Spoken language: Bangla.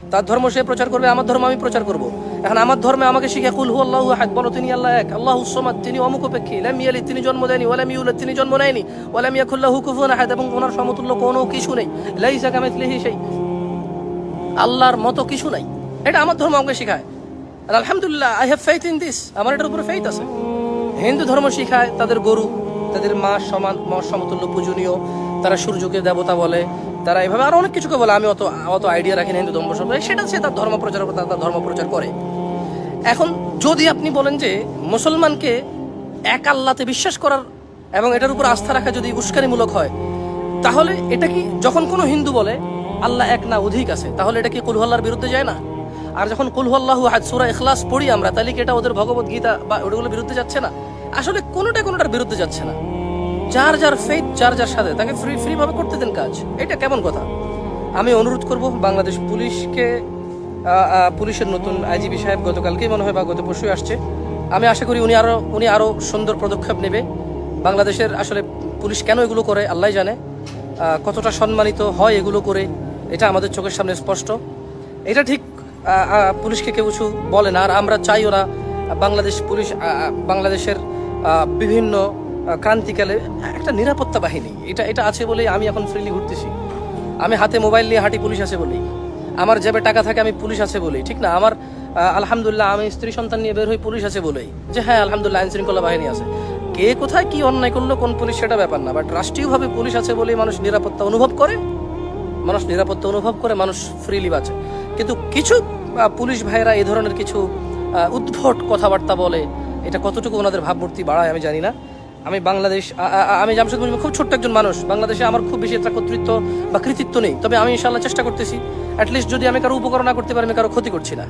তার ধর্ম সে প্রচার করবে, আমার ধর্ম আমি প্রচার করব। এখন আমার ধর্মে আমাকে শিখে কুল হুয়াল্লাহু আহাদ, বলো তিনি আল্লাহ এক, আল্লাহুস সামাদ, তিনি অমুখপেক্ষী, লাম ইয়ালিদ, তিনি জন্ম দেয়নি, ওয়া লাম ইউলাদ, তিনি জন্ম নেয়নি, ওয়া লাম ইয়াকুল লাহু কুফুয়ান আহাদ, এবং ওনার সমতুল্য কোনো কিছু নেই, লাইসা কামিসলিহি শাই, আল্লাহর মতো কিছু নাই। এটা আমার ধর্ম আমাকে শেখায়। আর আলহামদুলিল্লাহ, I have faith in this, আমার এটার উপরে ফেইথ আছে। হিন্দু ধর্ম শিখায় তাদের গরু, তাদের মা সমান, মা সমতুল্য পূজনীয়, তারা সূর্যকে দেবতা বলে, তারা এভাবে আরো অনেক কিছুকে বলে। আমি অত আইডিয়া রাখি না হিন্দু ধর্ম সম্পর্কে, সেটা সে তার ধর্ম প্রচার, তার ধর্ম প্রচার করে। এখন যদি আপনি বলেন যে মুসলমানকে এক আল্লাহতে বিশ্বাস করার এবং এটার উপর আস্থা রাখা যদি উস্কানিমূলক হয়, তাহলে এটা কি, যখন কোনো হিন্দু বলে আল্লাহ এক না অধিক আছে, তাহলে এটা কি কুল হু আল্লাহর বিরুদ্ধে যায় না? আর যখন কুল হু আল্লাহু আহাদ সূরা ইখলাস পড়ি আমরা, তাহলে কি এটা ওদের ভগবত গীতা বা ওগুলোর বিরুদ্ধে যাচ্ছে না? আসলে কোনোটার বিরুদ্ধে যাচ্ছে না। যার যার ফেথ, যার যার সাথে, তাকে ফ্রি ভাবে করতে দেন কাজ। এটা কেমন কথা? আমি অনুরোধ করব বাংলাদেশ পুলিশকে, পুলিশের নতুন আইজিপি সাহেব গতকালকেই মনে হয় বা গত পরশুই আসছে, আমি আশা করি উনি আরো সুন্দর পদক্ষেপ নেবে। বাংলাদেশের আসলে পুলিশ কেন এগুলো করে আল্লাহ জানে, কতটা সম্মানিত হয় এগুলো করে, এটা আমাদের চোখের সামনে স্পষ্ট। এটা ঠিক পুলিশকে কেউ কিছু বলে না, আর আমরা চাইও না বাংলাদেশ পুলিশ, বাংলাদেশের বিভিন্ন ক্রান্তিকালে একটা নিরাপত্তা বাহিনী এটা আছে বলেই আমি এখন ফ্রিলি ঘুরতেছি। আমি হাতে মোবাইল নিয়ে হাঁটি, পুলিশ আছে বলেই। আমার জেবে টাকা থাকে, আমি পুলিশ আছে বলেই, ঠিক না? আমার আলহামদুলিল্লাহ আমি স্ত্রী সন্তান নিয়ে বের হই, পুলিশ আছে বলেই, যে হ্যাঁ আলহামদুলিল্লাহ আইন শৃঙ্খলা বাহিনী আছে। কে কোথায় কি অন্যায় করলো, কোন পুলিশ, সেটা ব্যাপার না, বাট রাষ্ট্রীয়ভাবে পুলিশ আছে বলেই মানুষ নিরাপত্তা অনুভব করে, মানুষ ফ্রিলি বাঁচে। কিন্তু কিছু পুলিশ ভাইয়েরা এই ধরনের কিছু উদ্ভট কথাবার্তা বলে, এটা কতটুকু ওনাদের ভাবমূর্তি বাড়ায় আমি জানি না। আমি জামশেদ মুজিব খুব ছোট্ট একজন মানুষ, বাংলাদেশে আমার খুব বেশি একটা কর্তৃত্ব বা কৃতিত্ব নেই, তবে আমি ইনশাআল্লাহ চেষ্টা করতেছি। অ্যাটলিস্ট যদি আমি কারো উপকার না করতে পারি, আমি কারো ক্ষতি করছি না।